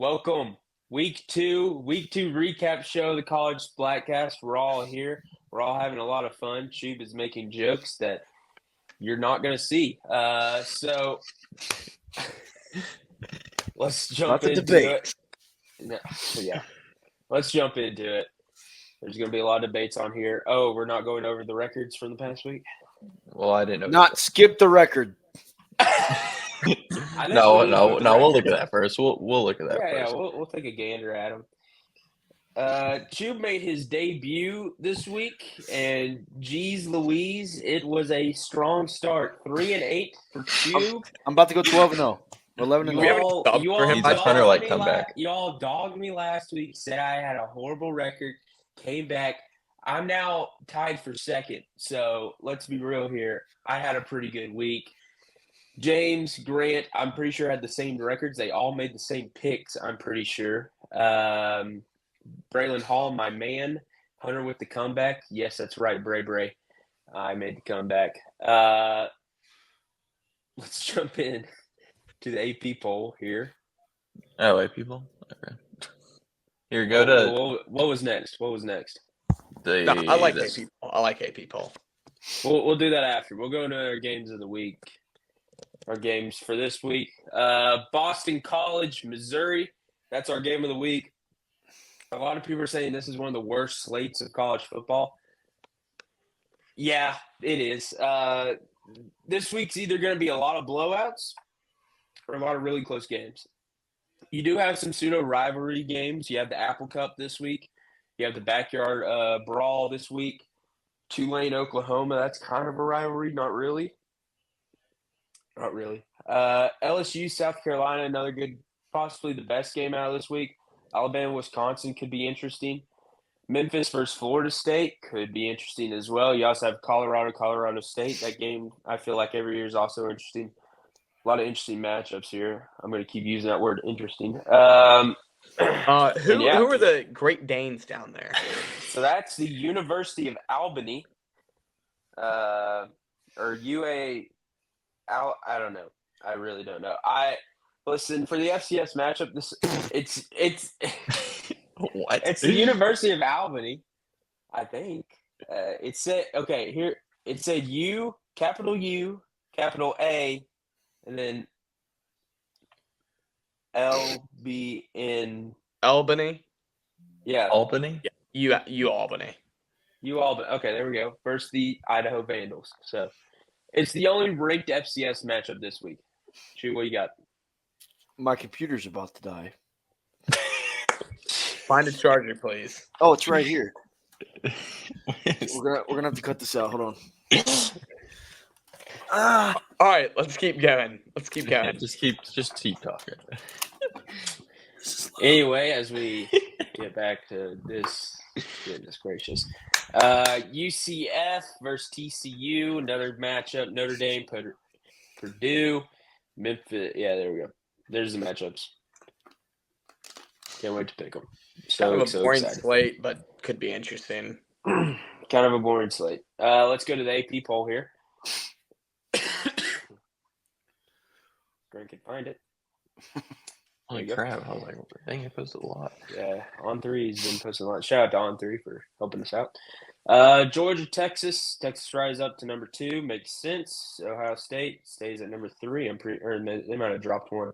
Welcome. Week two recap show of the College Splatcast. We're all here. We're all having a lot of fun. Shube is making jokes that you're not going to see. So let's jump into it. No, yeah, let's jump into it. There's going to be a lot of debates on here. Oh, we're not going over the records from the past week? Well, I didn't know. Not skip the record. No. We'll look at that first. We'll look at that first. Yeah, we'll take a gander at him. Chube made his debut this week, and geez Louise, it was a strong start. 3-8 for Chube. I'm about to go 12-0. 11-0. You all He's a Hunter-like comeback. You all dogged me last week, said I had a horrible record, came back. I'm now tied for second, so let's be real here. I had a pretty good week. James, Grant, I'm pretty sure had the same records. They all made the same picks, I'm pretty sure. Braylon Hall, my man. Hunter with the comeback. Yes, that's right, Bray. I made the comeback. Let's jump in to the AP poll here. Oh, AP poll? Okay. Here, go to... What was next? I like AP poll. I like AP poll. We'll do that after. We'll go into our games of the week. Our games for this week. Boston College, Missouri. That's our game of the week. A lot of people are saying this is one of the worst slates of college football. Yeah, it is. This week's either going to be a lot of blowouts or a lot of really close games. You do have some pseudo rivalry games. You have the Apple Cup this week. You have the Backyard Brawl this week. Tulane, Oklahoma. That's kind of a rivalry. Not really. LSU, South Carolina, another good, possibly the best game out of this week. Alabama, Wisconsin could be interesting. Memphis versus Florida State could be interesting as well. You also have Colorado State. That game, I feel like every year is also interesting. A lot of interesting matchups here. I'm going to keep using that word, interesting. Who are the Great Danes down there? So that's the University of Albany, or UA. I don't know. I really don't know. Listen, for the FCS matchup. It's What? It's the University of Albany, I think. It said here. It said U, capital A, and then LBN. Albany. Yeah. Albany. Yeah. U Albany. U Albany. Okay, there we go. Versus the Idaho Vandals. So it's the only ranked FCS matchup this week. Shoot, what you got? My computer's about to die. Find a charger, please. Oh, it's right here. We're gonna have to cut this out. Hold on. All right, let's keep going. Just keep talking. Anyway, as we get back to this, goodness gracious, UCF versus TCU, another matchup. Notre Dame, Purdue, Memphis. Yeah, there we go. There's the matchups. Can't wait to pick them. So boring excited. slate, but could be interesting. Kind of a boring slate. Let's go to the AP poll here. Grant can find it. Holy crap! I was like, dang, I posted a lot. Yeah, On3 has been posting a lot. Shout out to On3 for helping us out. Georgia, Texas. Texas rise up to number 2. Makes sense. Ohio State stays at number 3. They might have dropped one.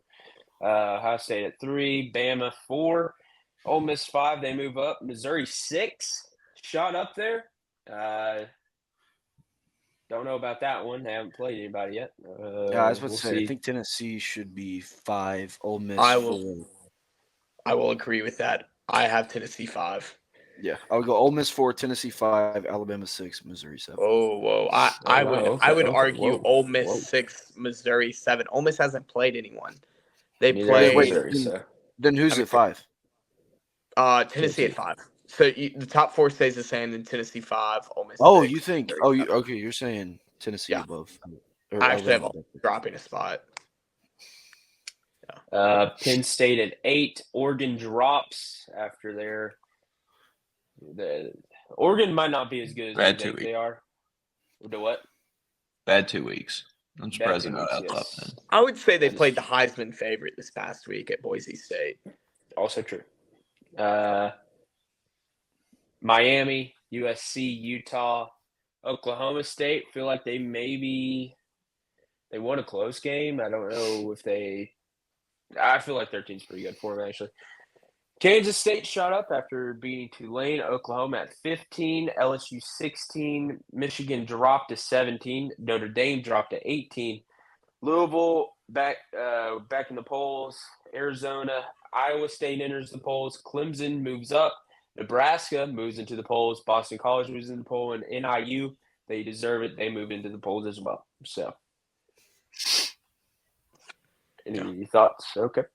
Ohio State at 3. Bama 4. Ole Miss 5. They move up. Missouri 6. Shot up there. Don't know about that one. They haven't played anybody yet. Yeah, I was about to say, I think Tennessee should be 5. Ole Miss 4. I will agree with that. I have Tennessee 5. Yeah, I would go Ole Miss 4, Tennessee 5, Alabama 6, Missouri 7. Oh, whoa! I would argue Ole Miss 6, Missouri 7. Ole Miss hasn't played anyone. They play. Then who's at 5? Tennessee at 5. So the top 4 stays the same. Then Tennessee 5, Ole Miss. Oh, 6, you think? Missouri 7. Okay. You're saying Tennessee above. I actually have dropping a spot. Yeah. Penn State at 8. Oregon drops after Oregon might not be as good as they are. The what? Bad 2 weeks. I'm surprised they're not out top 10. I would say they played the Heisman favorite this past week at Boise State. Also true. Miami, USC, Utah, Oklahoma State. Feel like they won a close game. I don't know if I feel like their team's pretty good for them, actually. Kansas State shot up after beating Tulane. Oklahoma at 15, LSU 16, Michigan dropped to 17, Notre Dame dropped to 18, Louisville back in the polls, Arizona, Iowa State enters the polls, Clemson moves up, Nebraska moves into the polls, Boston College moves into the poll, and NIU, they deserve it. They move into the polls as well. So, any thoughts? Okay.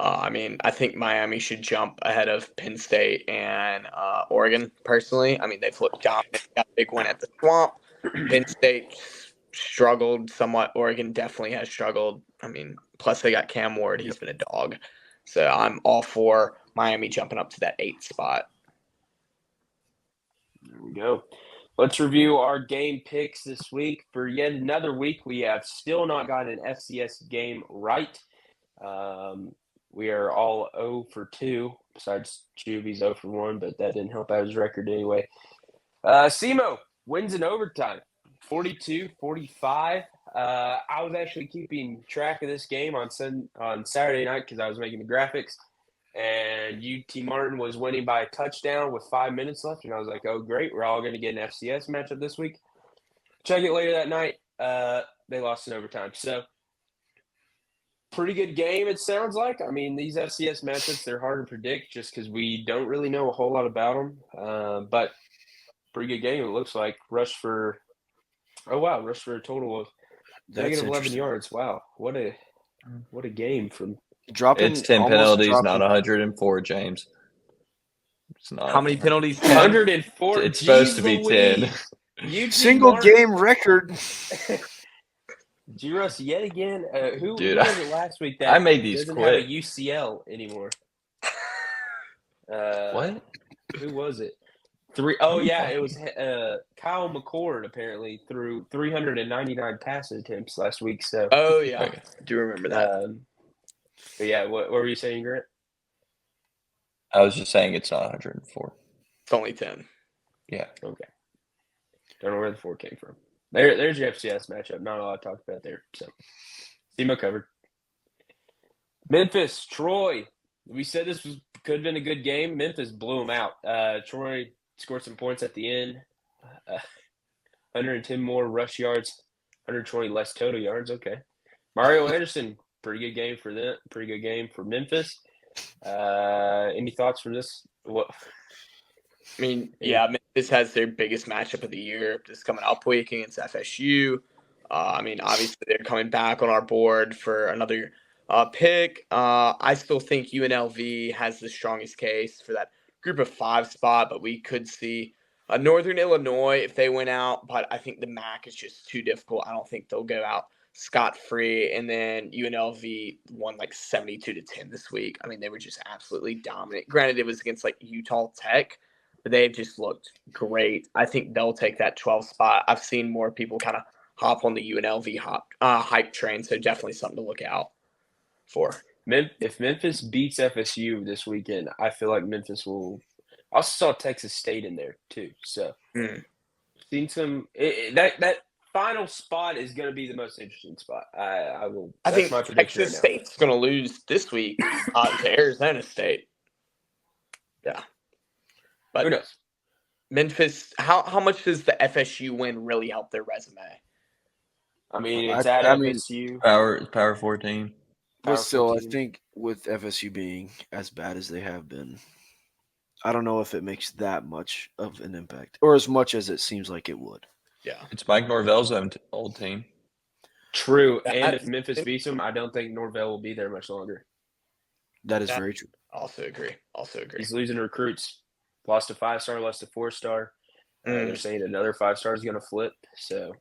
I think Miami should jump ahead of Penn State and Oregon, personally. They've looked dominant. Got a big win at the Swamp. Penn State struggled somewhat. Oregon definitely has struggled. Plus they got Cam Ward. He's been a dog. So I'm all for Miami jumping up to that 8th spot. There we go. Let's review our game picks this week. For yet another week, we have still not got an FCS game right. We are all 0 for 2, besides Juvy's 0 for 1, but that didn't help out his record anyway. SEMO wins in overtime, 42-45. I was actually keeping track of this game on Saturday night because I was making the graphics, and UT Martin was winning by a touchdown with 5 minutes left, and I was like, oh, great, we're all going to get an FCS matchup this week. Check it later that night. They lost in overtime. So, pretty good game, it sounds like. These FCS matchups, they're hard to predict just because we don't really know a whole lot about them. But pretty good game, it looks like. Rushed for a total of negative 11 yards. Wow, what a game from dropping. It's 10 penalties, not 104, James. It's not. How many penalties? 104. It's supposed to be 10. Single game record. G-Russ yet again. Who was it last week that I made these doesn't quit. have a UCL anymore? What? Who was it? It was Kyle McCord. Apparently threw 399 pass attempts last week. So. Oh yeah, I do remember that. But yeah, what were you saying, Grant? I was just saying it's not 104. It's only 10. Yeah. Okay. Don't know where the 4 came from. There's your FCS matchup. Not a lot to talk about there. So, SEMO covered. Memphis, Troy. We said this could have been a good game. Memphis blew them out. Troy scored some points at the end. 110 more rush yards, 120 less total yards. Okay. Mario Anderson, pretty good game for them. Pretty good game for Memphis. Any thoughts from this? Memphis has their biggest matchup of the year this coming up week against FSU. Obviously they're coming back on our board for another pick. I still think UNLV has the strongest case for that group of 5 spot, but we could see Northern Illinois if they went out, but I think the MAC is just too difficult. I don't think they'll go out scot-free. And then UNLV won 72-10 this week. They were just absolutely dominant. Granted, it was against Utah Tech, but they've just looked great. I think they'll take that 12 spot. I've seen more people kind of hop on the UNLV hype train, so definitely something to look out for. If Memphis beats FSU this weekend, I feel like Memphis will. I also saw Texas State in there too, so seen some. That final spot is going to be the most interesting spot. I think Texas State's going to lose this week to Arizona State. Yeah. But who knows? Memphis, how much does the FSU win really help their resume? It's at FSU. Power 14. But still, I think with FSU being as bad as they have been, I don't know if it makes that much of an impact, or as much as it seems like it would. Yeah. It's Mike Norvell's old team. True. And if Memphis beats them, I don't think Norvell will be there much longer. That is very true. Also agree. He's losing recruits. Lost a 5-star, lost a 4-star. They're saying another 5-star is going to flip. So,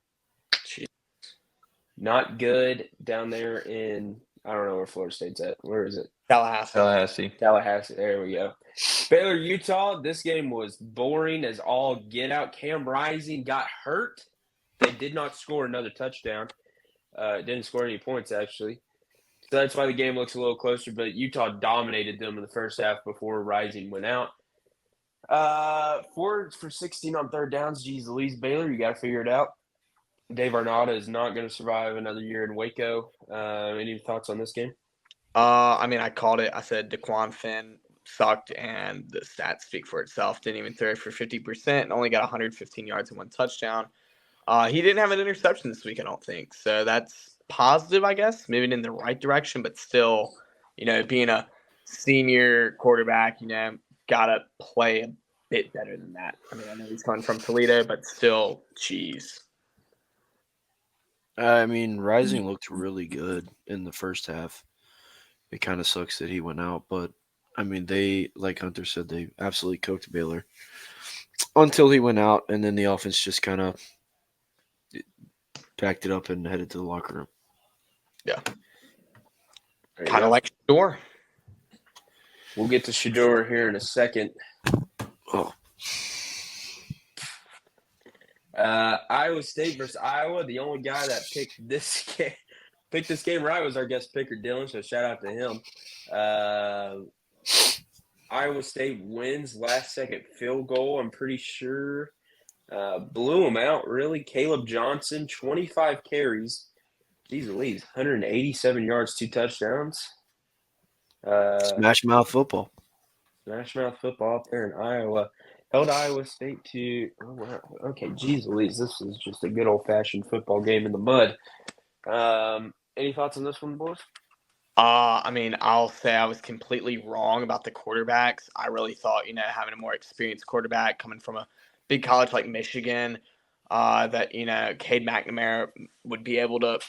not good down there in, I don't know where Florida State's at. Where is it? Tallahassee. There we go. Baylor, Utah. This game was boring as all get out. Cam Rising got hurt. They did not score another touchdown. Didn't score any points, actually. So that's why the game looks a little closer. But Utah dominated them in the first half before Rising went out. 4 for 16 on third downs. Geez, Louise Baylor, you got to figure it out. Dave Arnada is not going to survive another year in Waco. Any thoughts on this game? I mean, I called it. I said DeQuan Finn sucked, and the stats speak for itself. Didn't even throw for 50%, and only got 115 yards and 1 touchdown. He didn't have an interception this week, I don't think. So that's positive, I guess. Moving in the right direction, but still, being a senior quarterback, got to play a bit better than that. I mean, I know he's coming from Toledo, but still, geez. I mean, Rising looked really good in the first half. It kind of sucks that he went out, but I mean, they, like Hunter said, they absolutely cooked Baylor until he went out, and then the offense just kind of packed it up and headed to the locker room. Yeah. Kind of like Shador. We'll get to Shador here in a second. Oh. Iowa State versus Iowa. The only guy that picked this game right was our guest picker, Dylan, so shout out to him. Iowa State wins last-second field goal, I'm pretty sure. Blew him out, really. Caleb Johnson, 25 carries. Jeez Louise, 187 yards, 2 touchdowns. Smash mouth football. Smash mouth football up there in Iowa. Held Iowa State to okay, geez Louise, this is just a good old-fashioned football game in the mud. Any thoughts on this one, boys? I mean, I'll say I was completely wrong about the quarterbacks. I really thought, having a more experienced quarterback coming from a big college like Michigan, that, Cade McNamara would be able to,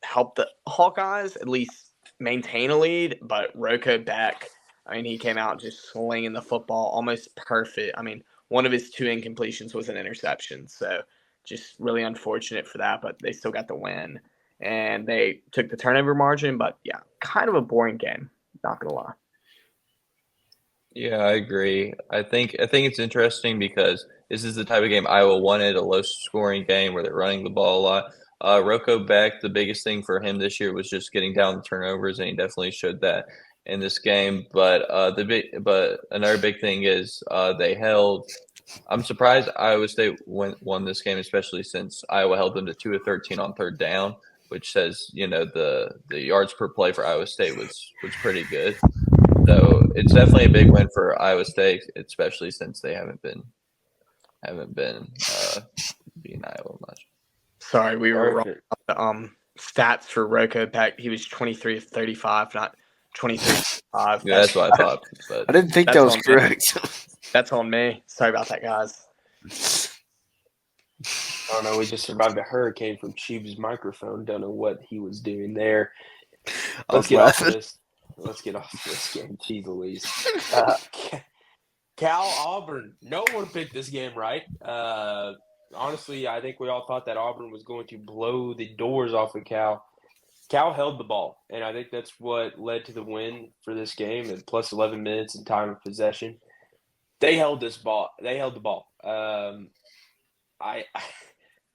help the Hawkeyes at least maintain a lead. But Rocco Beck, I mean, he came out just slinging the football almost perfect. I mean, one of his 2 incompletions was an interception. So just really unfortunate for that, but they still got the win. And they took the turnover margin, but yeah, kind of a boring game. Not gonna lie. Yeah, I agree. I think it's interesting because this is the type of game Iowa wanted, a low-scoring game where they're running the ball a lot. Rocco Beck, the biggest thing for him this year was just getting down the turnovers, and he definitely showed that in this game. But another big thing is they held. I'm surprised Iowa State won this game, especially since Iowa held them to 2 of 13 on third down, which says the yards per play for Iowa State was pretty good. So it's definitely a big win for Iowa State, especially since they haven't been beating Iowa much. Sorry, we were wrong about the stats for Rocco Beck. He was 23 of 35, not 23 of 5. Yeah, that's what I thought. But I didn't think that was correct. That's on me. Sorry about that, guys. I don't know. We just survived a hurricane from Cheeb's microphone. Don't know what he was doing there. Let's get off this game. Jeez Louise. Cal Auburn. No one picked this game right. Honestly, I think we all thought that Auburn was going to blow the doors off of Cal. Cal held the ball, and I think that's what led to the win for this game. And plus 11 minutes in time of possession, they held this ball. They held the ball.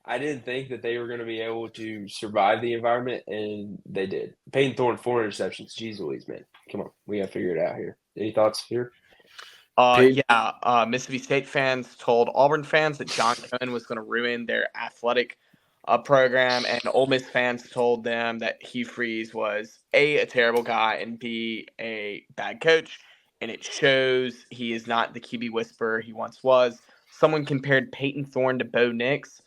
I didn't think that they were going to be able to survive the environment, and they did. Peyton Thorne, 4 interceptions. Jeez Louise, man. Come on. We got to figure it out here. Any thoughts here? Mississippi State fans told Auburn fans that John Cohen was going to ruin their athletic program, and Ole Miss fans told them that Hugh Freeze was a terrible guy, and B, a bad coach, and it shows he is not the QB whisperer he once was. Someone compared Peyton Thorne to Bo Nix.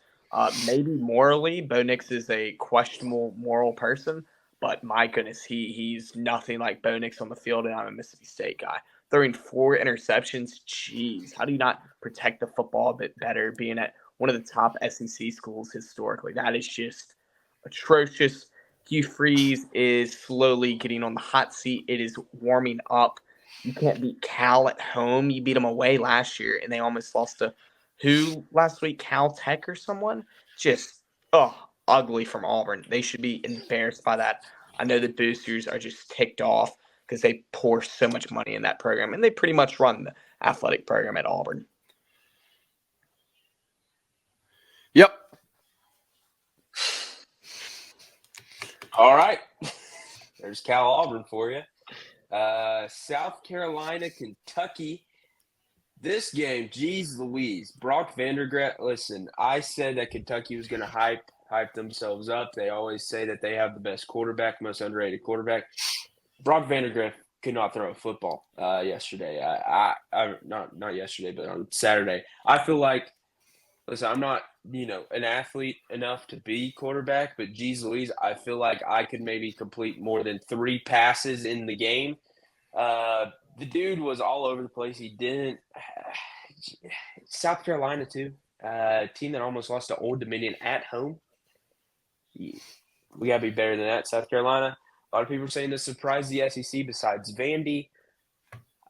Maybe morally, Bo Nix is a questionable moral person, but my goodness, he's nothing like Bo Nix on the field, and I'm a Mississippi State guy. Throwing 4 interceptions, jeez, how do you not protect the football a bit better, being at one of the top SEC schools historically? That is just atrocious. Hugh Freeze is slowly getting on the hot seat. It is warming up. You can't beat Cal at home. You beat them away last year, and they almost lost to who last week? Cal Tech or someone? Just, ugly from Auburn. They should be embarrassed by that. I know the boosters are just ticked off because they pour so much money in that program, and they pretty much run the athletic program at Auburn. Yep. All right. There's Cal Auburn for you. South Carolina, Kentucky. This game, geez Louise. Brock Vandergrift, listen, I said that Kentucky was going to hype themselves up. They always say that they have the best quarterback, most underrated quarterback. Brock Vandergrift could not throw a football yesterday. Not yesterday, but on Saturday. I feel like, listen, I'm not, an athlete enough to be quarterback, but geez Louise, I feel like I could maybe complete more than 3 passes in the game. The dude was all over the place. He didn't – South Carolina, too. Team that almost lost to Old Dominion at home. We got to be better than that, South Carolina. A lot of people are saying this surprised the SEC besides Vandy.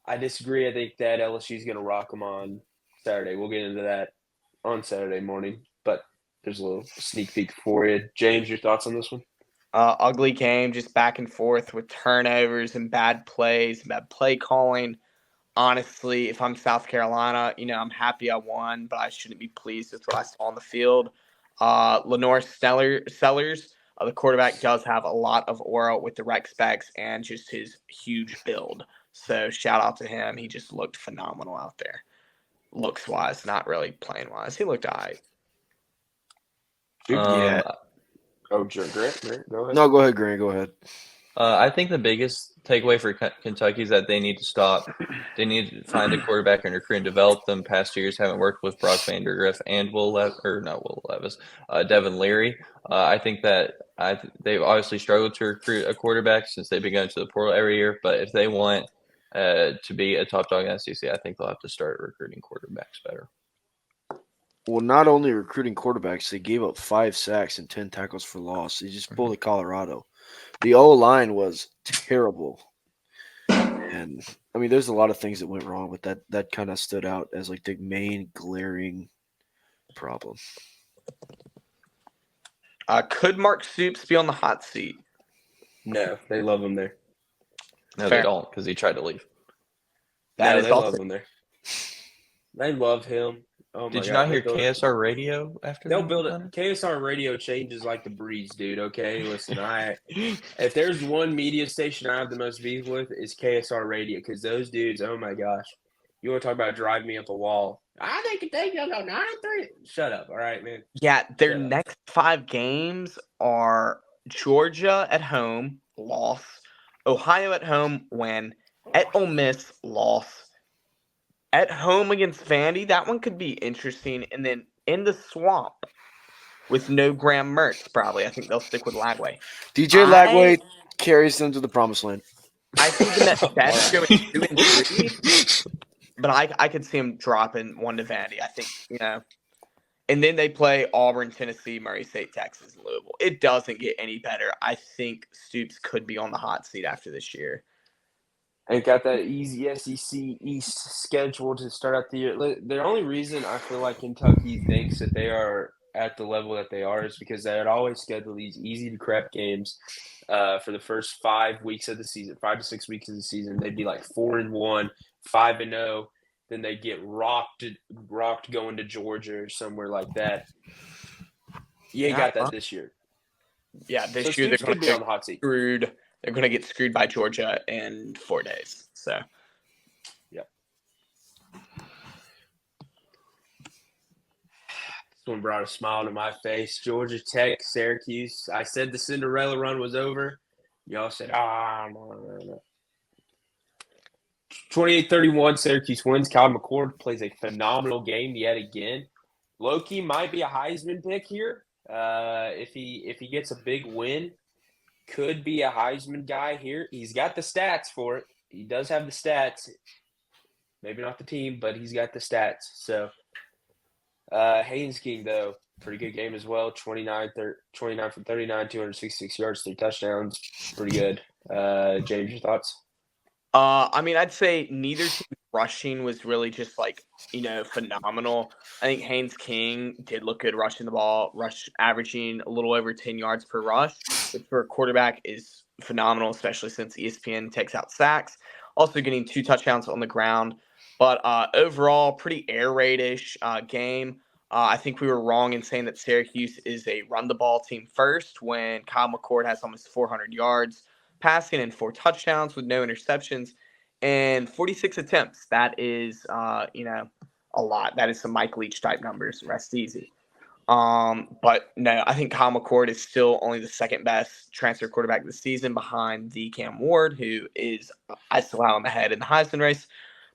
I disagree. I think that LSU is going to rock them on Saturday. We'll get into that on Saturday morning, but there's a little sneak peek for you. James, your thoughts on this one? Ugly game, just back and forth with turnovers and bad plays, bad play calling. Honestly, if I'm South Carolina, I'm happy I won, but I shouldn't be pleased with what I saw on the field. Lenore Sellers, the quarterback, does have a lot of aura with the rec specs and just his huge build. So shout out to him. He just looked phenomenal out there. Looks-wise, not really playing-wise. He looked all right. Yeah. Oh, Grant, go ahead. No, go ahead, Grant. Go ahead. I think the biggest takeaway for Kentucky is that they need to stop. They need to find a quarterback and recruit and develop them. Past years haven't worked with Brock Vandergrift and Devin Leary. I think that they've obviously struggled to recruit a quarterback since they've been going to the portal every year. But if they want to be a top dog in the SEC, I think they'll have to start recruiting quarterbacks better. Well, not only recruiting quarterbacks, they gave up 5 sacks and 10 tackles for loss. They just pulled Colorado. The O-line was terrible. And, there's a lot of things that went wrong, but that kind of stood out as, the main glaring problem. Could Mark Stoops be on the hot seat? No, they love him there. No, Fair. they don't, because he tried to leave. That is they also love him there. They love him. Oh my Did you God, not hear KSR radio after They'll that? build it. KSR radio changes like the breeze, dude. Okay, listen, if there's one media station I have the most beef with, is KSR radio, because those dudes, oh my gosh, you want to talk about drive me up a wall? I think they go 9-3. Shut up, all right, man. Yeah, their next 5 games are Georgia at home, loss. Ohio at home, win. At Ole Miss, loss. At home against Vandy, that one could be interesting. And then in the swamp with no Graham Mertz, probably. I think they'll stick with Lagway. DJ Lagway carries them to the promised land. I think that's going 2-3, but I could see him dropping 1 to Vandy. I think, And then they play Auburn, Tennessee, Murray State, Texas, and Louisville. It doesn't get any better. I think Stoops could be on the hot seat after this year. Ain't got that easy SEC East schedule to start out the year. The only reason I feel like Kentucky thinks that they are at the level that they are is because they had always scheduled these easy to crap games for the first 5 weeks of the season, 5 to 6 weeks of the season. They'd be like 4-1, 5-0. Then they get rocked going to Georgia or somewhere like that. You ain't got that this year. Yeah, this year they're going to be on the hot seat. Screwed. They're going to get screwed by Georgia in 4 days. So, yep. This one brought a smile to my face. Georgia Tech, Syracuse. I said the Cinderella run was over. Y'all said, no. 28-31, Syracuse wins. Kyle McCord plays a phenomenal game yet again. Loki might be a Heisman pick here. If he gets a big win, could be a Heisman guy here. He's got the stats for it. He does have the stats. Maybe not the team, but he's got the stats. So, Haynes King, though, pretty good game as well. 29 for 39, 266 yards, 3 touchdowns. Pretty good. James, your thoughts? I'd say neither team rushing was really just phenomenal. I think Haynes King did look good rushing the ball, averaging a little over 10 yards per rush, which for a quarterback is phenomenal, especially since ESPN takes out sacks. Also getting 2 touchdowns on the ground. But overall, pretty air raid-ish game. I think we were wrong in saying that Syracuse is a run-the-ball team first when Kyle McCord has almost 400 yards. passing and 4 touchdowns with no interceptions and 46 attempts. That is, a lot. That is some Mike Leach type numbers. Rest easy. But no, I think Kyle McCord is still only the second best transfer quarterback this season behind the Cam Ward, who is, I still have him ahead in the Heisman race.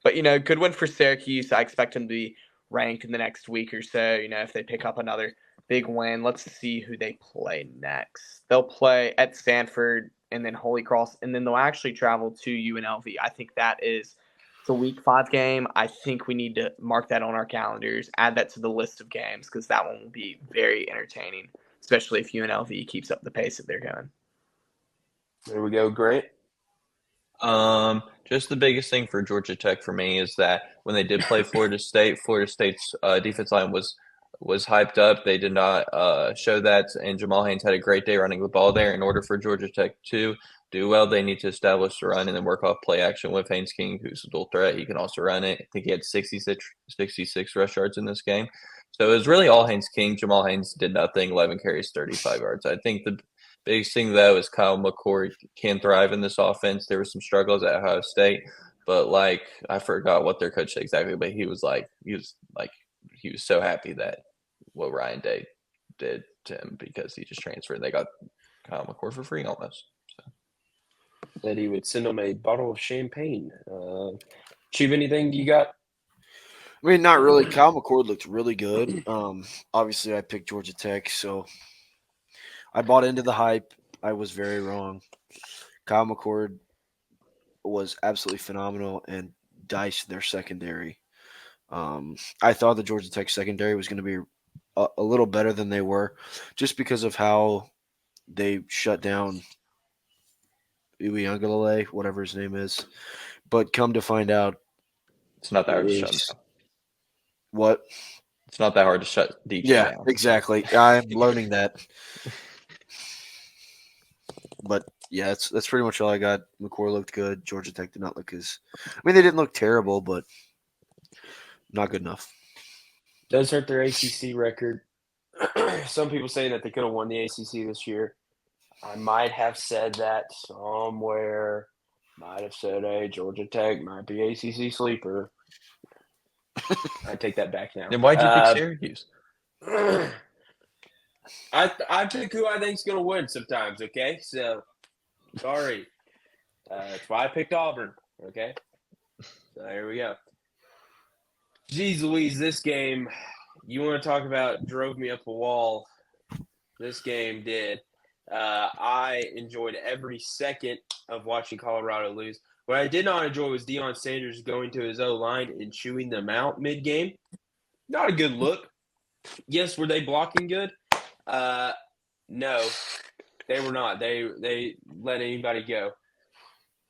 But, good win for Syracuse. I expect him to be ranked in the next week or so, if they pick up another big win. Let's see who they play next. They'll play at Stanford and then Holy Cross, and then they'll actually travel to UNLV. I think that is a week 5 game. I think we need to mark that on our calendars, add that to the list of games, because that one will be very entertaining, especially if UNLV keeps up the pace that they're going. There we go, Grant. Just the biggest thing for Georgia Tech for me is that when they did play Florida State's defense line was hyped up. They did not show that, and Jamal Haynes had a great day running the ball there. In order for Georgia Tech to do well, they need to establish the run and then work off play action with Haynes King, who's a dual threat. He can also run it. I think he had 66 rush yards in this game. So it was really all Haynes King. Jamal Haynes did nothing, 11 carries, 35 yards. I think the biggest thing, though, is Kyle McCord can thrive in this offense. There were some struggles at Ohio State, but, I forgot what their coach said exactly, but he was so happy that what Ryan Day did to him because he just transferred. They got Kyle McCord for free almost. So. That he would send him a bottle of champagne. Chief, anything you got? I mean, not really. Kyle McCord looked really good. Obviously, I picked Georgia Tech, so I bought into the hype. I was very wrong. Kyle McCord was absolutely phenomenal and diced their secondary. I thought the Georgia Tech secondary was going to be a little better than they were just because of how they shut down Uyunglele, whatever his name is. But come to find out, it's not that hard to shut him down. What? It's not that hard to shut DJ down. Yeah, exactly. I'm learning that. But yeah, that's pretty much all I got. McCord looked good. Georgia Tech did not look they didn't look terrible, but not good enough. Does hurt their ACC record. Some people saying that they could have won the ACC this year. I might have said that somewhere. Might have said, hey, Georgia Tech might be ACC sleeper. I take that back now. Then why'd you pick Syracuse? I pick who I think's going to win sometimes, okay? So, sorry. That's why I picked Auburn, okay? So, there we go. Jeez Louise, this game, you want to talk about drove me up a wall. This game did. I enjoyed every second of watching Colorado lose. What I did not enjoy was Deion Sanders going to his O-line and chewing them out mid-game. Not a good look. Yes, were they blocking good? No, they were not. They let anybody go.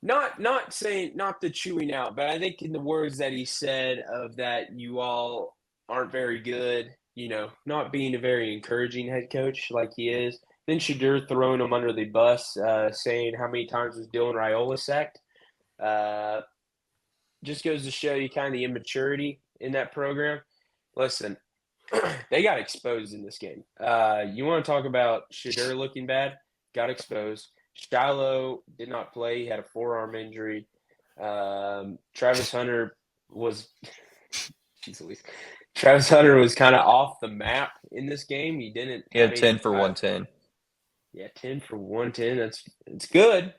Not saying not the chewing out, but I think in the words that he said of that you all aren't very good, not being a very encouraging head coach like he is. Then Shadur throwing him under the bus, saying how many times was Dylan Raiola sacked. Just goes to show you kind of the immaturity in that program. Listen, they got exposed in this game. You want to talk about Shadur looking bad? Got exposed. Shiloh did not play. He had a forearm injury. Travis Hunter was Travis Hunter was kind of off the map in this game. He had 10 for 110. Yeah, 10 for 110. It's good.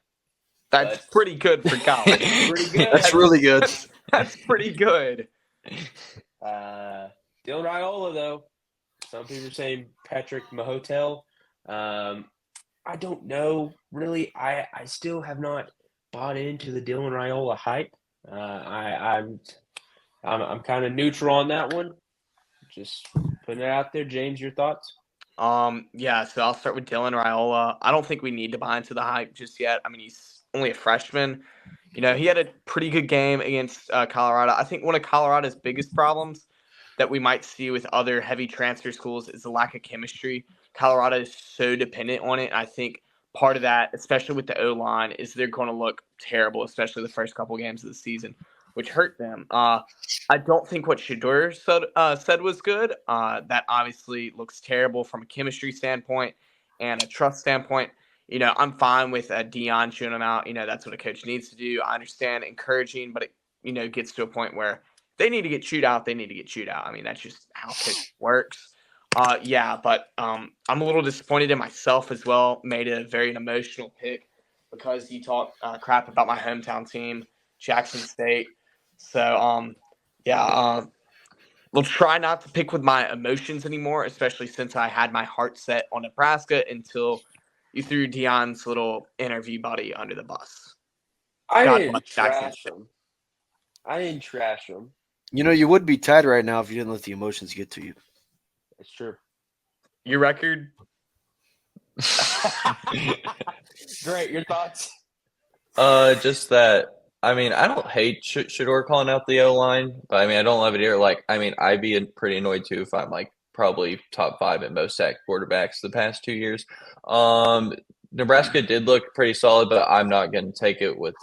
That's pretty good for college. Pretty good. That's really good. That's pretty good. Dylan Raiola, though. Some people are saying Patrick Mahotel. I don't know, really. I still have not bought into the Dylan Raiola hype. I'm kind of neutral on that one. Just putting it out there. James, your thoughts? Yeah, so I'll start with Dylan Raiola. I don't think we need to buy into the hype just yet. I mean, he's only a freshman. He had a pretty good game against Colorado. I think one of Colorado's biggest problems that we might see with other heavy transfer schools is the lack of chemistry. Colorado is so dependent on it. I think part of that, especially with the O-line, is they're going to look terrible, especially the first couple games of the season, which hurt them. I don't think what Shadur said was good. That obviously looks terrible from a chemistry standpoint and a trust standpoint. I'm fine with Dion shooting them out. That's what a coach needs to do. I understand encouraging, but it, gets to a point where they need to get chewed out. They need to get chewed out. I mean, that's just how coaching works. But I'm a little disappointed in myself as well. Made a very emotional pick because you talk crap about my hometown team, Jackson State. So, we'll try not to pick with my emotions anymore, especially since I had my heart set on Nebraska until you threw Dion's little interview buddy under the bus. I God didn't bless Jackson trash State. him. I didn't trash him. You would be tied right now if you didn't let the emotions get to you. It's true. Your record? Great. Your thoughts? Just that. I mean, I don't hate Shador calling out the O line, but I mean, I don't love it either. Like, I mean, I'd be pretty annoyed too if I'm like probably top 5 at most sacked quarterbacks the past 2 years. Nebraska did look pretty solid, but I'm not going to take it with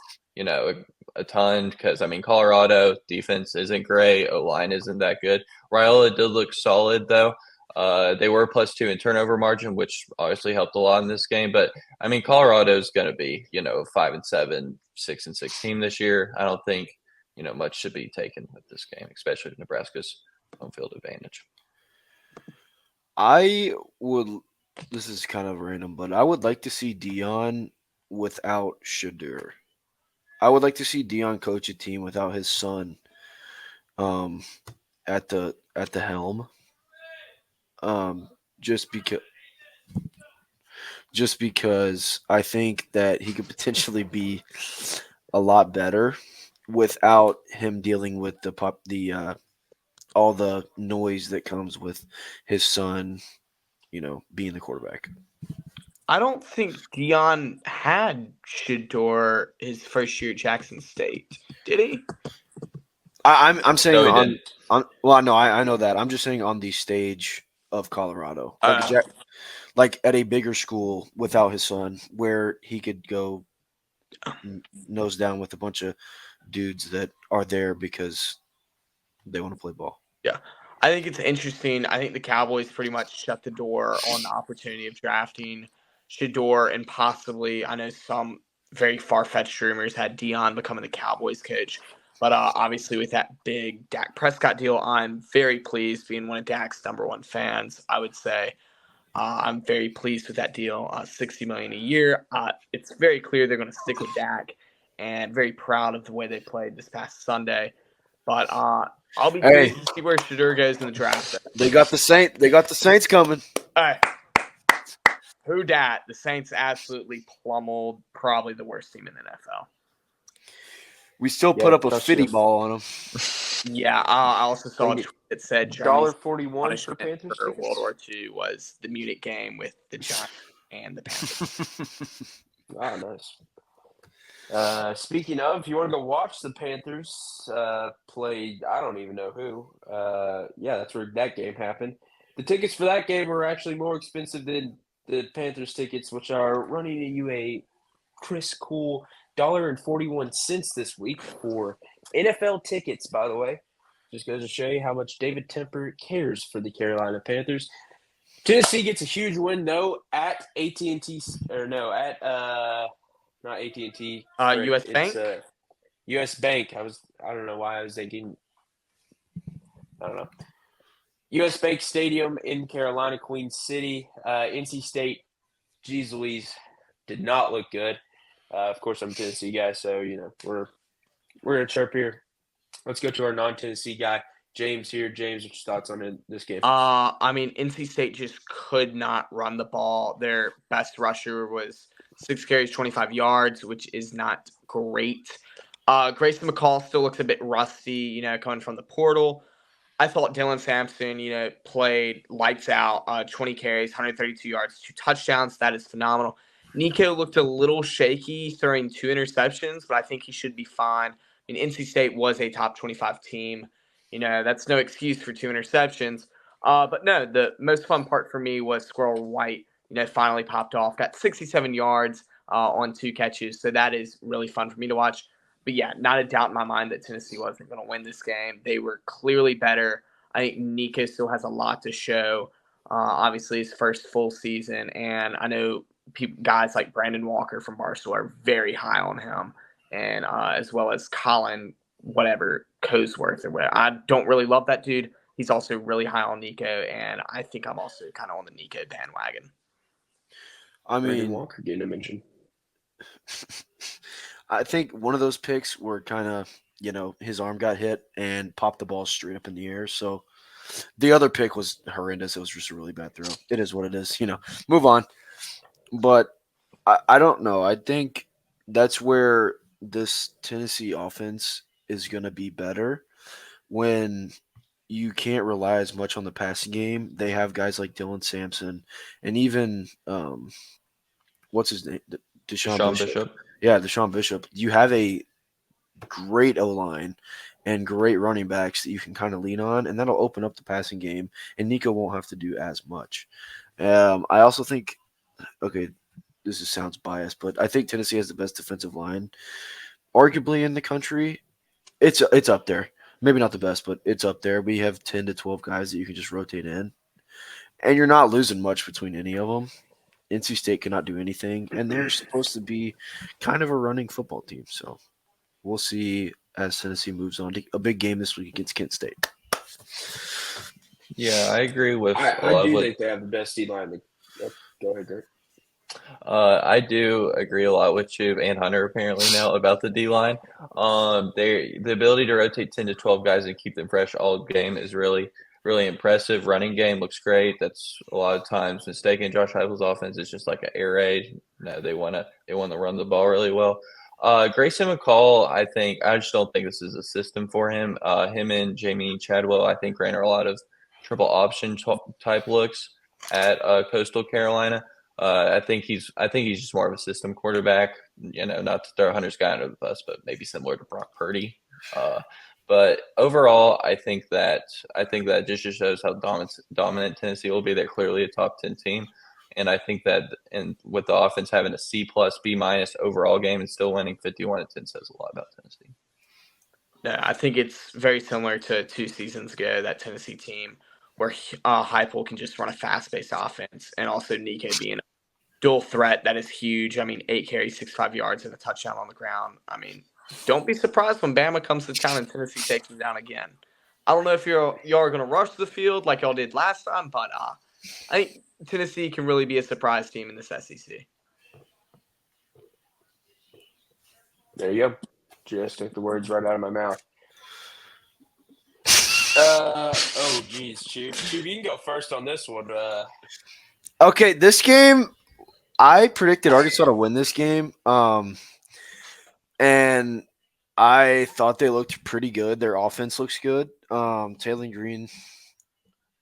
a ton because I mean, Colorado defense isn't great, O line isn't that good. Raiola did look solid though. They were +2 in turnover margin, which obviously helped a lot in this game. But I mean, Colorado's going to be 5-7, 6-6 team this year. I don't think much should be taken with this game, especially Nebraska's home field advantage. I would. This is kind of random, but I would like to see Dion without Shador. I would like to see Dion coach a team without his son at the helm. Just because I think that he could potentially be a lot better without him dealing with all the noise that comes with his son, being the quarterback. I don't think Dion had Shador his first year at Jackson State. Did he? I'm saying No, he on didn't. well, no, I know that. I'm just saying on the stage of Colorado, Oh. like at a bigger school without his son, where he could go nose down with a bunch of dudes that are there because they want to play ball. Yeah. I think it's interesting. I think the Cowboys pretty much shut the door on the opportunity of drafting Shador and possibly, I know some very far-fetched rumors had Dion becoming the Cowboys coach. But obviously with that big Dak Prescott deal, I'm very pleased being one of Dak's number one fans, I would say. I'm very pleased with that deal, $60 million a year. It's very clear they're going to stick with Dak and very proud of the way they played this past Sunday. But I'll be curious to see where Shador goes in the draft. They got the Saints coming. All right. Who dat? The Saints absolutely pummeled probably the worst team in the NFL. We still put up a 50 ball on them. Yeah, I also saw a tweet that said $1.41 for Panthers for tickets. World War II was the Munich game with the Giants and the Panthers. Nice. Speaking of, if you want to go watch the Panthers play, I don't even know who. That's where that game happened. The tickets for that game are actually more expensive than the Panthers tickets, which are running you a crisp, cool $1.41 this week for NFL tickets, by the way. Just goes to show you how much David Tepper cares for the Carolina Panthers. Tennessee gets a huge win, though, at AT&T, or no, at not AT&T. US Bank? US Bank. I don't know why I was thinking. I don't know. US Bank Stadium in Carolina, Queen City. NC State, geez Louise, did not look good. Of course, I'm a Tennessee guy, so we're gonna chirp here. Let's go to our non-Tennessee guy, James here. James, what's your thoughts on this game? I mean, NC State just could not run the ball. Their best rusher was 6 carries, 25 yards, which is not great. Grayson McCall still looks a bit rusty, coming from the portal. I thought Dylan Sampson, played lights out, 20 carries, 132 yards, 2 touchdowns. That is phenomenal. Nico looked a little shaky, throwing 2 interceptions, but I think he should be fine. I mean, NC State was a top 25 team. That's no excuse for 2 interceptions. But no, the most fun part for me was Squirrel White, finally popped off, got 67 yards on 2 catches. So that is really fun for me to watch. But yeah, not a doubt in my mind that Tennessee wasn't going to win this game. They were clearly better. I think Nico still has a lot to show. Obviously, his first full season. And I know guys like Brandon Walker from Barstool are very high on him, and as well as Colin, whatever, Cosworth or whatever. I don't really love that dude. He's also really high on Nico, and I think I'm also kind of on the Nico bandwagon. I Brandon mean, Walker getting a mention. I think one of those picks were kind of, his arm got hit and popped the ball straight up in the air. So the other pick was horrendous. It was just a really bad throw. It is what it is. Move on. But I don't know. I think that's where this Tennessee offense is going to be better when you can't rely as much on the passing game. They have guys like Dylan Sampson and even what's his name? Deshaun Sean Bishop. Bishop. Yeah, Deshaun Bishop. You have a great O-line and great running backs that you can kind of lean on, and that'll open up the passing game, and Nico won't have to do as much. I also think, okay, sounds biased, but I think Tennessee has the best defensive line, arguably in the country. It's up there. Maybe not the best, but it's up there. We have 10 to 12 guys that you can just rotate in, and you're not losing much between any of them. NC State cannot do anything, and they're supposed to be kind of a running football team. So we'll see as Tennessee moves on to a big game this week against Kent State. Yeah, I agree with a I lot do of what think they have the best D-line. Go ahead, Greg. I do agree a lot with Chubb and Hunter apparently now about the D line. The ability to rotate 10 to 12 guys and keep them fresh all game is really impressive. Running game looks great. That's a lot of times mistaken. Josh Heupel's offense is just like an air raid. No, they want to run the ball really well. Grayson McCall, I just don't think this is a system for him. Him and Jamie Chadwell, I think, ran a lot of triple option type looks at Coastal Carolina. I think he's just more of a system quarterback. Not to throw Hunter's guy under the bus, but maybe similar to Brock Purdy. But overall, I think that just shows how dominant Tennessee will be. They're clearly a top 10 team, and I think that with the offense having a C+, B- overall game and still winning 51-10 says a lot about Tennessee. Yeah, I think it's very similar to 2 seasons ago, that Tennessee team where Heupel can just run a fast-paced offense, and also Nico being a dual threat that is huge. I mean, 8 carries, 65 yards, and a touchdown on the ground. I mean, don't be surprised when Bama comes to town and Tennessee takes them down again. I don't know if y'all are going to rush the field like y'all did last time, but I think Tennessee can really be a surprise team in this SEC. There you go. Just took the words right out of my mouth. Oh, geez, Chub, you can go first on this one. Okay, this game, I predicted Arkansas to win this game, and I thought they looked pretty good. Their offense looks good. Taylor Green,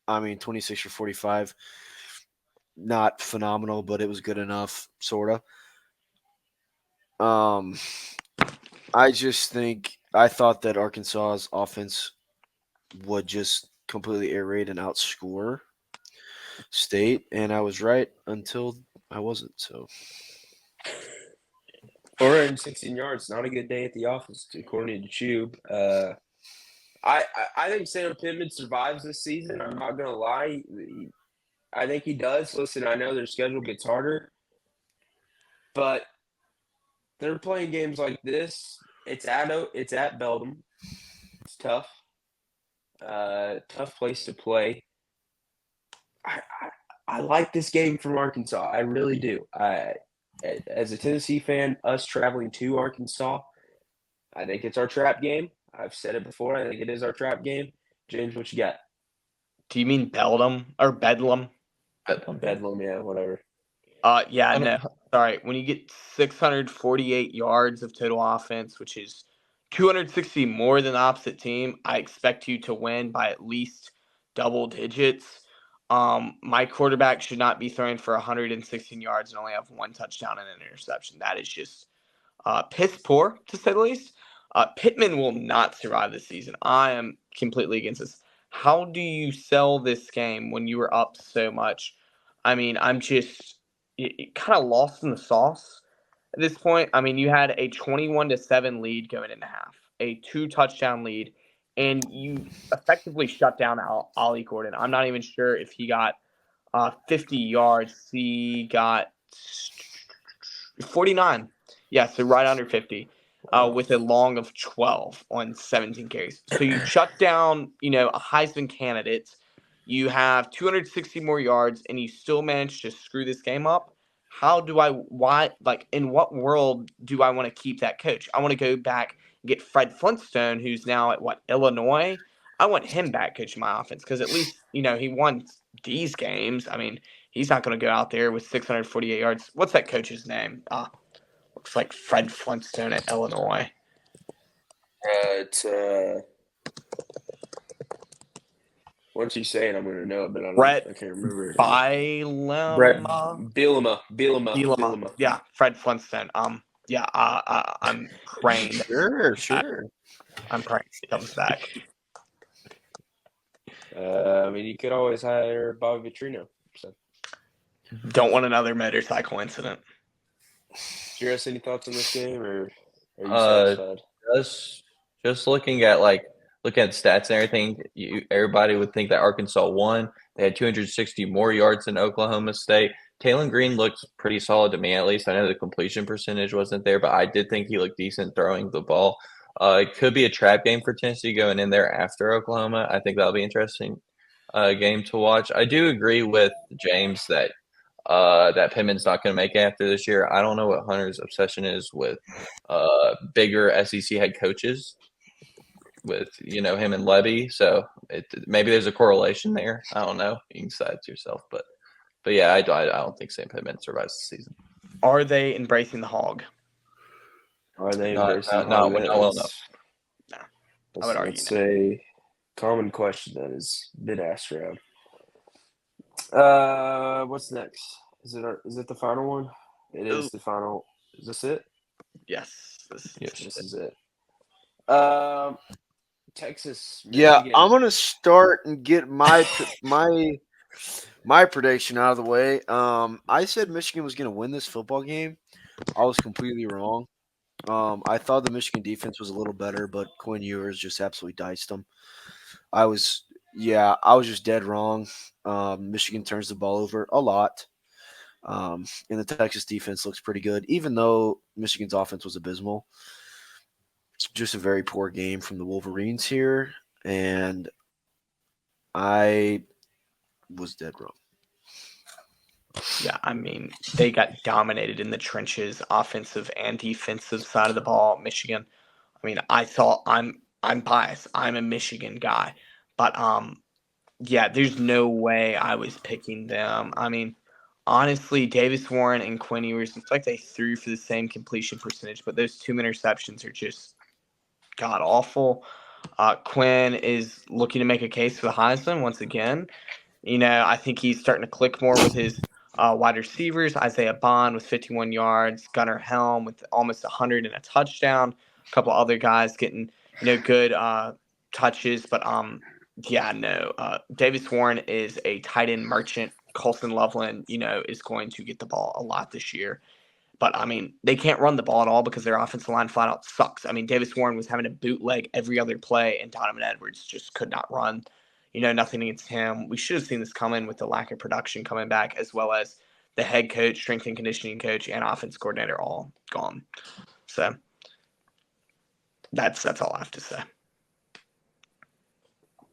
26 for 45, not phenomenal, but it was good enough, sort of. I thought that Arkansas's offense would just completely air raid and outscore State, and I was right until I wasn't. So 416 yards, not a good day at the office, according to Chub. I think Sam Pittman survives this season. I'm not going to lie. I think he does. Listen, I know their schedule gets harder, but they're playing games like this. It's at Belgium. It's tough. Tough place to play. I like this game from Arkansas. I really do. As a Tennessee fan, us traveling to Arkansas, I think it's our trap game. I've said it before. I think it is our trap game. James, what you got? Do you mean Bedlam or Bedlam? Bedlam, yeah, whatever. Yeah, no. Sorry. When you get 648 yards of total offense, which is 260 more than the opposite team, I expect you to win by at least double digits. My quarterback should not be throwing for 116 yards and only have 1 touchdown and an interception. That is just piss poor, to say the least. Pittman will not survive this season. I am completely against this. How do you sell this game when you were up so much? I mean, I'm just kind of lost in the sauce at this point. I mean, you had a 21-7 lead going into half, a 2-touchdown lead, and you effectively shut down Ollie Gordon. I'm not even sure if he got 50 yards. He got 49. Yeah, so right under 50. With a long of 12 on 17 carries. So you shut down, a Heisman candidate. You have 260 more yards, and you still manage to screw this game up. In what world do I want to keep that coach? I want to go back and get Fred Flintstone, who's now at Illinois. I want him back coaching my offense because at least, he won these games. I mean, he's not going to go out there with 648 yards. What's that coach's name? Looks like Fred Flintstone at Illinois. It's once you say it, I'm going to know it, but I can't remember. Bielema. Yeah, Fred Flintstone. I'm praying. Sure. I'm praying he comes back. I mean, you could always hire Bobby Vitrino. So. Don't want another motorcycle incident. Jess, any thoughts on this game, or are you satisfied? Just looking at stats and everything, everybody would think that Arkansas won. They had 260 more yards than Oklahoma State. Taylor Green looks pretty solid to me, at least. I know the completion percentage wasn't there, but I did think he looked decent throwing the ball. It could be a trap game for Tennessee going in there after Oklahoma. I think that'll be an interesting game to watch. I do agree with James that Pittman's not going to make it after this year. I don't know what Hunter's obsession is with bigger SEC head coaches, with him and Levy. So maybe there's a correlation there. I don't know. You can decide it yourself, but yeah, I don't think Sam Pittman survives the season. Are they embracing the hog? Are they embracing the hog? No. No, I would argue. It's a common question that is been asked around. What's next? Is it the final one? It is the final. Is this it? Yes. This is it. Texas. Yeah, Michigan. I'm gonna start and get my prediction out of the way. I said Michigan was gonna win this football game. I was completely wrong. I thought the Michigan defense was a little better, but Quinn Ewers just absolutely diced them. I was just dead wrong. Michigan turns the ball over a lot. And the Texas defense looks pretty good, even though Michigan's offense was abysmal. Just a very poor game from the Wolverines here, and I was dead wrong. Yeah, I mean, they got dominated in the trenches, offensive and defensive side of the ball. Michigan. I mean, I'm biased. I'm a Michigan guy, but yeah, there's no way I was picking them. I mean, honestly, Davis Warren and Quinn Ewers, it's like they threw for the same completion percentage, but those 2 interceptions are just god awful. Quinn is looking to make a case for the Heisman once again. I think he's starting to click more with his wide receivers. Isaiah Bond with 51 yards, Gunnar Helm with almost 100 and a touchdown. A couple other guys getting good touches, but Davis Warren is a tight end merchant. Colson Loveland, is going to get the ball a lot this year. But, I mean, they can't run the ball at all because their offensive line flat out sucks. I mean, Davis Warren was having a bootleg every other play, and Donovan Edwards just could not run. Nothing against him. We should have seen this coming with the lack of production coming back, as well as the head coach, strength and conditioning coach, and offense coordinator all gone. So that's all I have to say.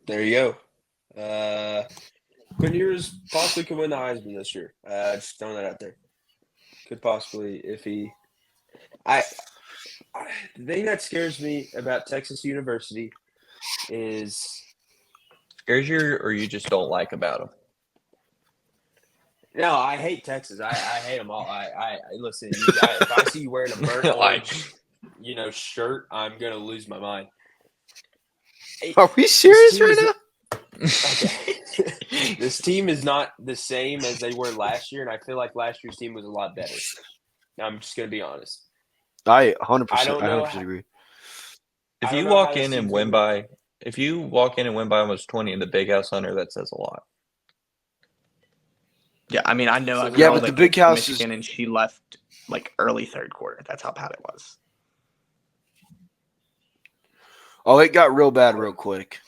There you go. Quinn Ewers possibly could win the Heisman this year. Just throwing that out there. Could possibly, if he. The thing that scares me about Texas University is. Scares you, or you just don't like about them? No, I hate Texas. I hate them all. I listen. If I see you wearing a burnt orange, shirt, I'm gonna lose my mind. Are we serious right now? Okay. This team is not the same as they were last year, and I feel like last year's team was a lot better. I'm just gonna be honest. I 100% agree. If you walk in and win by almost 20 in the Big House Hunter, that says a lot. Yeah, I mean, I know. But the Big House Michigan, and she left like early third quarter. That's how bad it was. Oh, it got real bad real quick.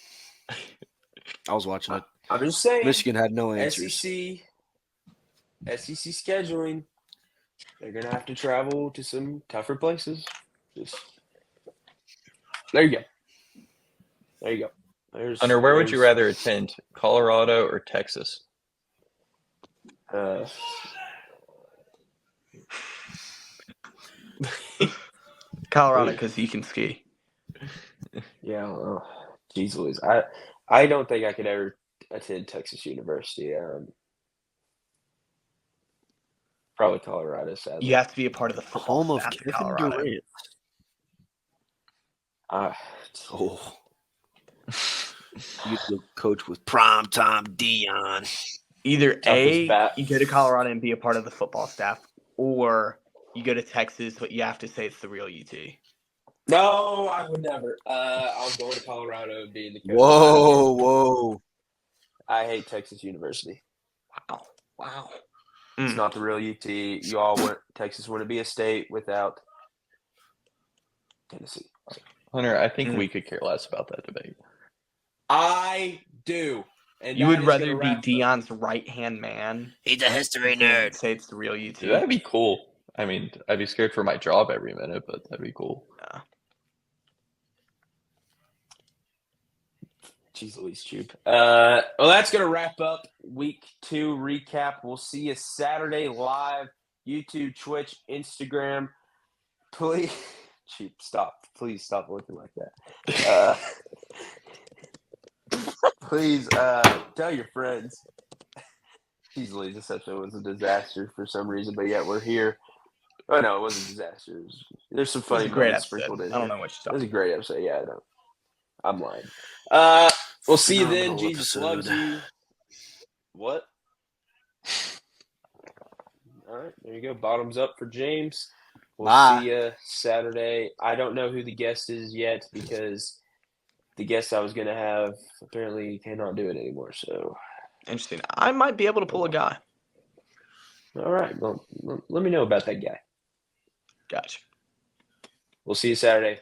I was watching it. I'm just saying. Michigan had no answers. SEC scheduling. They're gonna have to travel to some tougher places. There you go. There you go. Hunter, where would you rather attend, Colorado or Texas? Colorado, because you can ski. Yeah. Jeez Louise. I don't think I could ever attend Texas University. Probably Colorado, sadly. You have to be a part of the football Home of staff in Kevin Colorado. Durant. Oh. You the coach with primetime Dion. Either Toughest A, bat. you go to Colorado and be a part of the football staff, or you go to Texas, but you have to say it's the real UT. No, I would never. I'll go to Colorado and be in the coach. Whoa. I hate Texas University. Wow. It's not the real UT. You all want Texas wouldn't be a state without Tennessee. Hunter, I think we could care less about that debate. I do. And You that would is rather gonna be wrap up. Dion's right-hand man. He's a history than say it's the real UT. Dude, that'd be cool. I mean, I'd be scared for my job every minute, but that'd be cool. Yeah. Jeez Louise, Tube. Well, that's going to wrap up week 2 recap. We'll see you Saturday live, YouTube, Twitch, Instagram. Please, Tube, stop. Please stop looking like that. Please tell your friends. Jeez Louise, this episode was a disaster for some reason, but yet we're here. Oh, no, it wasn't a disaster. There's some funny great moments episode. sprinkled in I don't here. know what you're It talking was a about. great episode. Yeah, I know. I'm lying. We'll see you then. Phenomenal Jesus episode. loves you. What? All right, there you go. Bottoms up for James. We'll Bye. see you Saturday. I don't know who the guest is yet because the guest I was going to have apparently cannot do it anymore. So, Interesting. I might be able to pull a guy. all right. Well, let me know about that guy. Gotcha. We'll see you Saturday.